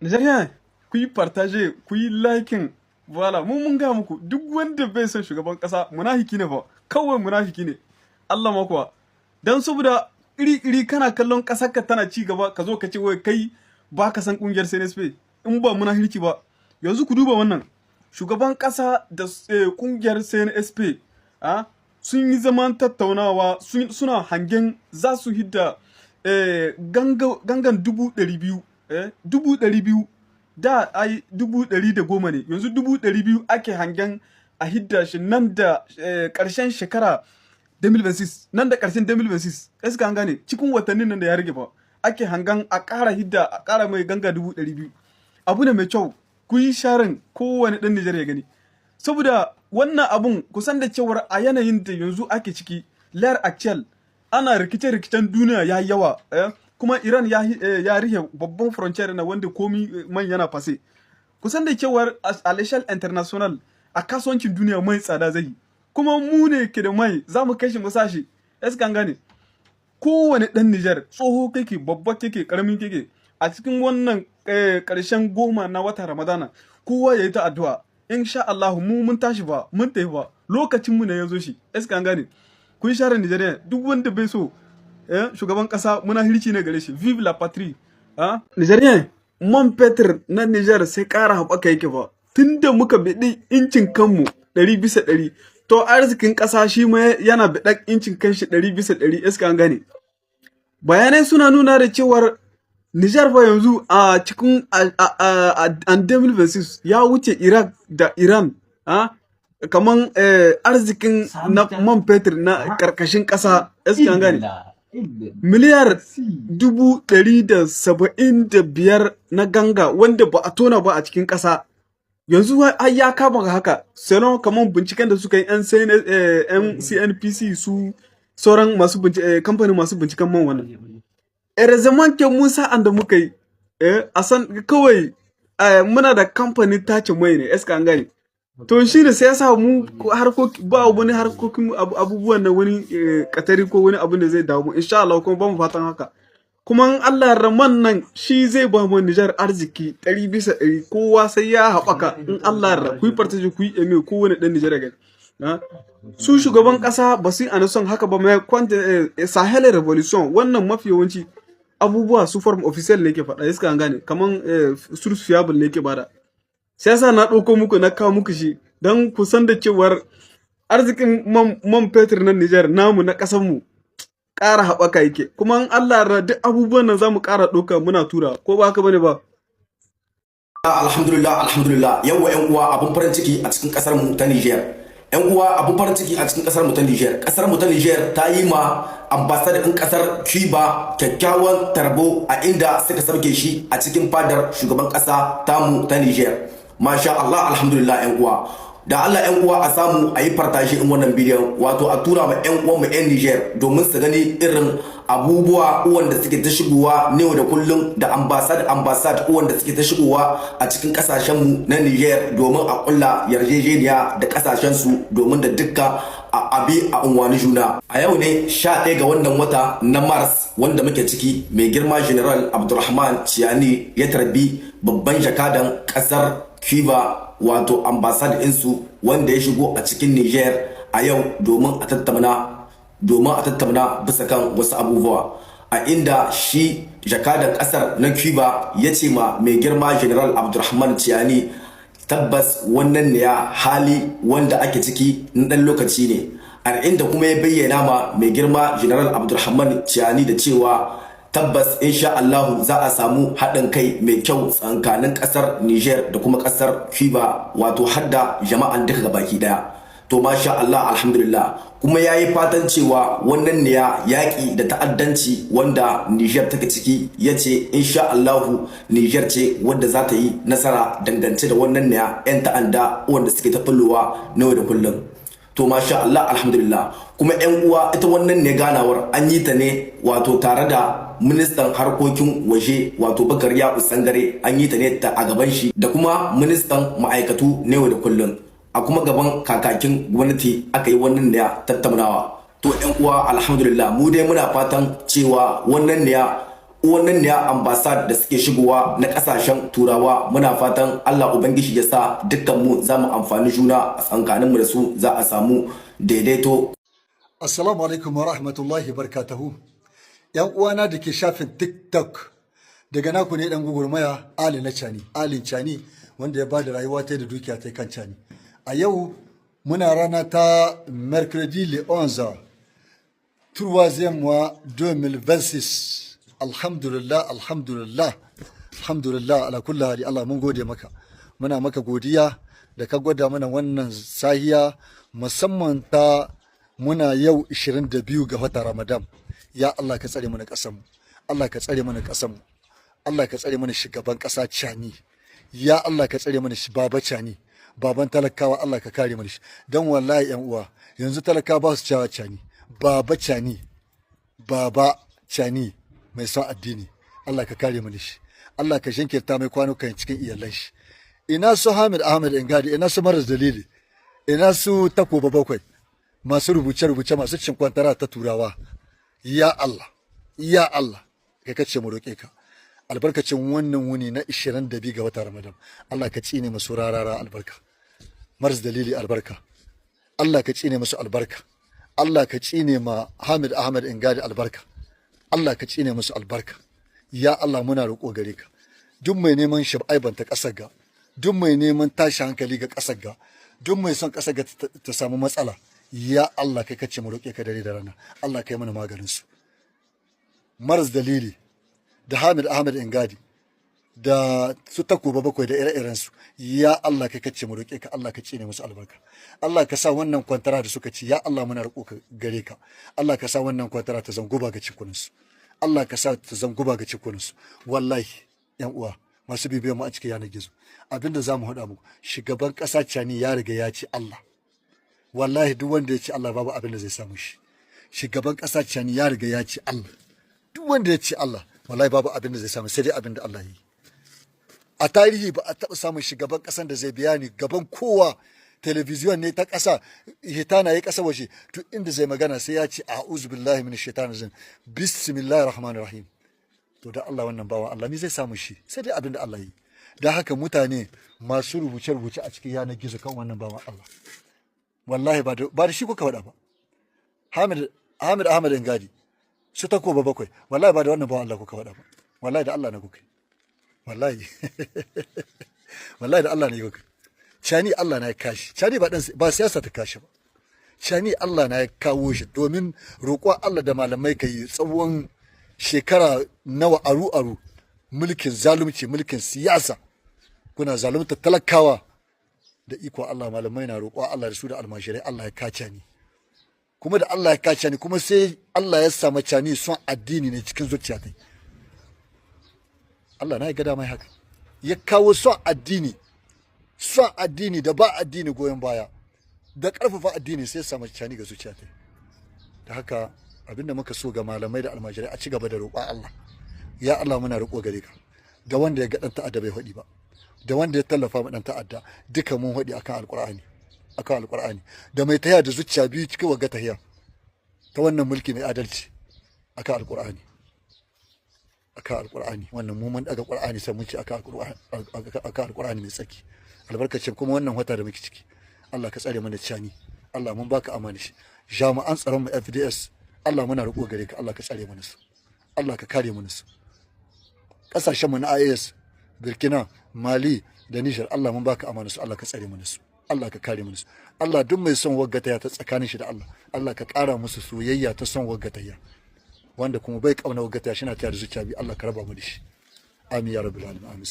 Nigerian, ku yi partage, ku yi liking, voilà, mun ga muku duk wanda bai son shugaban kasa munafiki ne fa, kawai munafiki ne. Allah ma kuwa. Dan saboda iri-iri kana kallon kasar ka tana ci gaba ka zo ka ce wai kai ba ka san kungiyar CNSP in ba munafiki ba. Yanzu ku duba wannan. Shugaban kasa da kungiyar CNSP sun yi zaman tattaunawa suna hangen za su hidda gangan 200,000 200,000 da ai 110 ne yanzu 200,000 ake hangen a hidda shi nan da karshen shekara 2026 nan da karshen 2026 iska an gane cikin watannin nan da ya rage fa ake hangen a ƙara hidda a ƙara mai ganga 200,000 abu ne mai kyau ku yi sharin kowane ɗan Nijar ya gani saboda wannan abun kusan da cewar a yanayin da yanzu ake ciki layar actual ana rikice-rikicen duniya ya yawa kuma Iran ya rihe babban frontier na wanda komi man yana fase kusan da cewar a leshal international a kasuwancin duniya mai tsada zai yi kuma mu ne ke da mai za mu kai shi mu sashi eskan gane kowane ɗan Nijar tsoho kake babba kake karamin kake a cikin wannan ƙarshen 10 na wata Ramadana kowa ya yi ta addu'a insha Allah mu mun tashi ba mun tafi ba lokacin mu ne ya zo shi eskan gane kun share Nigeria duk wanda bai so shugaban kasa muna hirci ne gare shi vive la patrie Nigerian man fetur na Niger sai ƙara haɓaka yake ba tunda muka biɗi incin kanmu 100%, to arzikin ƙasa shi ma yana biɗa incin kanshi 100%, iska an gane bayanai suna nuna da cewar Niger fa yanzu a cikin an 2026 ya wuce Iraq da Iran kaman arzikin na man fetur na ƙarƙashin ƙasa iska an gane miliyar 175 na ganga wanda ba a tona ba a cikin ƙasa yanzu ai ya kama haka sanon kamar binciken da suka yi yan CNPC su sauran masu kamfanin masu binciken man wannan zaman ke musa an da muka yi a san kawai muna da kamfanin tace mai ne iska an gani to shi ne sai ya sa mu harkoki ba wani harkokin abubuwan na wani katari ko wani abin da zai dawo mu insha Allah kuma ba mu fatan haka kuma in Allah raman nan shi zai ba mu Nijar arziki 100%, kowa sai ya haɓaka in Allah ra ku yi fartaji ku yi eme kowane ɗan Nijar gani su shugaban ƙasa ba su yi anason haka ba mai kwanta Sahel revolution wannan mafi yawanci abubuwa su form official ne ke faɗa iska an gane kaman source fiable ne ke bada sai yasa na ɗauko muku na kawo muku shi don ku san da cewar arzikin man fetur na Nijar namu na ƙasar mu ƙara haɓaka yake kuma in Allah ra duk abubuwan nan zamu ƙara ɗauka muna tura ko ba haka bane ba alhamdulillah yawa ƴan uwa abun farin ciki a cikin ƙasar mu ta Niger ƴan uwa abun farin ciki a cikin ƙasar mu ta Niger ƙasar mu ta Niger ta yi ma ambassador ɗin ƙasar Cuba kyakkyawan tarbo a inda suka sauke shi a cikin fadar shugaban ƙasa tamu ta Niger masha Allah alhamdulillah ƴan uwa da Allah ƴan uwa a samu a yi fartashi in wannan bidiyon wato a tura ma ƴan uwan mu ƴan Niger domin su gani irin abubuwa wanda suke ta shigowa ne da kullum da ambassad wanda suke ta shigowa a cikin kasashen mu na Niger domin a kulla yarjejeniya da kasashen su domin da dukka abi a unwani juna a yau ne 11 ga wannan wata na Mars wanda muke ciki mai girma General Abdulrahman Chiani ya tarbi babban jakadan kasar Cuba wato ambassad insu wanda ya shigo a cikin Niger a yau domin a tattauna bisa kan wasu abubuwa a inda shi jakadan kasar na Cuba ya ce ma mai girma General Abdulrahman Chiani tabbas wannan ne ya hali wanda ake ciki na dan lokaci ne a inda kuma ya bayyana ma mai girma General Abdulrahman Chiani da cewa tabbas insha Allah za a samu haɗin kai mai kyau tsakanin ƙasar Niger da kuma ƙasar Cuba wato hadda jama'an duka gabaki daya to masha Allah alhamdulillah kuma yayi fatan cewa wannan ne ya yaƙi da ta'addanci wanda Niger take ciki yace insha Allah Niger ce wanda za ta yi nasara dangance da wannan ne 'yan ta'adda wanda suke ta fullowa na da kullum to masha Allah alhamdulillah kuma ƴan uwa ita wannan ne ganawar an yi ta ne wato tare da ministan harkokin waje wato Bakar Ya'u Sangare an yi ta ne a gaban shi da kuma ministan ma'aikatu ne da kullum a kuma gaban kakakin gwamnati aka yi wannan da tattaunawa to ƴan uwa alhamdulillah mu dai muna fatan cewa wannan ne wannan ne ambasad da suke shigowa na kasashen turawa. Muna fatan Allah ubangiji ya sa dukkan mu za mu amfani juna a tsakaninmu da su, za a samu daidaito. Assalamu alaikum wa rahmatullahi barakatuhu. Yan uwana da ke shafin TikTok, daga naku ne dan gugurmaya Ali na Cani, Alin Cani, wanda ya bada rayuwa ta da dukiya ta kan Cani. A yau muna rana ta mercredi le 11 troisième mois 2026. Alhamdulillah, alhamdulillah, alhamdulillah ala kulli hali. Allah mun gode maka, muna maka godiya da ka gwada mana wannan sahiya, musamman ta muna yau 22 ga watan Ramadan. Ya Allah ka tsare mana ƙasar mu, Allah ka tsare mana ƙasar mu, Allah ka tsare mana shugaban ƙasa Cani. Ya Allah ka tsare mana baba Cani, baban talakawa. Allah ka kare mana shi, dan wallahi yan uwa yanzu talakawa ba su cewa Cani, baba Cani, baba Cani mai son addini. Allah ka kare mana shi, Allah ka shinkirta mai kwanukan cikin iyalan shi. Ina su Hamid Ahmed Ngadi, ina su Maras Dalili, ina su Takoba Bakwai, masu rubuce-rubuce, masu cin kwantara ta turawa. Ya Allah, ya Allah, kai kace mu roƙe ka albarkacin wannan wuni na 22 ga watan Ramadan. Allah ka tsine musu rarara albarka, Maras Dalili albarka, Allah ka tsine musu albarka, Allah ka tsine ma Hamid Ahmed Ngadi albarka, Allah ka tsine musu albarka. Ya Allah muna roƙo gare ka, duk mai neman aibanta ƙasar ga, duk mai neman tashi hankali ga ƙasar ga, duk mai son ƙasar ga ta samu matsala, ya Allah kai kace mu roƙe ka dare da rana. Allah kai mana maganin su. Maras Dalili da Hamid Ahmed Ngadi da su Takoba Bakwai da ire-iren su, ya Allah kai kace mu roƙe ka. Allah ka tsine musu albarka. Allah ka sa wannan kwantara da suka ci, ya Allah muna roƙo ka gare ka. Allah ka sa wannan kwantara ta zanguba ga cikunan su. Allah ka sa ta zanguba ga cikunan su. Wallahi yan uwa masu bibiyar mu a cikin yanar gizo, abinda zamu haɗa muku, shugaban ƙasa Cani ya riga ya ci Allah. Wallahi duk wanda ya ci Allah babu abin da zai samu shi. Shugaban ƙasa Cani ya riga ya ci Allah. Duk wanda ya ci Allah wallahi babu abin da zai samu, sai dai abin da Allah yi. A tarihi ba a taɓa samun shugaban ƙasan da zai bayani gaban kowa, telebijiyon ne ta ƙasa, hitana ya ƙasa waje, duk inda zai magana sai ya ce a'udhu billahi minash shaitanir rajim, bismillahir rahmanir rahim. To da Allah wannan bawa Allah ne zai samu shi, sai dai abin da Allah yi. Da haka mutane masu rubuce-rubuce a cikin yanar gizo kan wannan bawan Allah, wallahi ba da shi kuka faɗa ba. Hamid Ahmed Ngadi, su Takoba Bakwai, wallahi ba da wannan bawan Allah kuka faɗa ba. Wallahi da Allah na kuka, wallahi wallahi da Allah ne kuka. Cani Allah na ya kashi, Cani ba siyasa ta kashi ba. Cani Allah na ya kawo shi domin roƙon Allah da malamai ka yi tsawon shekara nawa aru mulkin zalunci, mulkin siyasa, kuna zalunta talakawa. Da iko Allah malamai na roƙo Allah da su da almashirai, Allah ya kaca ni. Kuma da Allah ya kaca ni, kuma sai Allah ya samu Cani son addini ne cikin zuciya ta. Allah na ya gada mai haka, ya kawo son addini da ba addini goyon baya, da ƙarfafa addini, sai ya samu Cani ga zuciya ta. Da haka abinda muka so ga malamai da almajirai, a ci gaba da roƙon Allah. Ya Allah muna roƙo gare ka, da wanda ya ga ɗan ta'adda bai faɗi ba, da wanda ya tallafa ma ɗan ta'adda, duka mun haɗi akan alƙur'ani, da mai taya da zuciya biyu cikin wagga tahiya ta wannan mulki mai adalci akan alƙur'ani, wannan mu mun daga ƙur'ani sai mun ci akan alƙur'ani mai tsaki, albarkacin kuma wannan wata da muke ciki. Allah ka tsare mana Cani, Allah mun baka amana shi. Jami'an tsaron mu FDS, Allah muna roƙo gare ka, Allah ka tsare mana su, Allah ka kare mana su. Ƙasashen mu na IAS, Burkina, Mali da Niger, Allah mun baka amana su, Allah ka tsare mana su, Allah ka kare mana su. Allah duk mai son waggata ta tsakanin shi da Allah, Allah ka ƙara musu soyayya ta son waggata, wanda kuma bai kauna waggata shi na tayar zuciya bi, Allah ka raba mu da shi. Amin ya rabbal alamin, amin.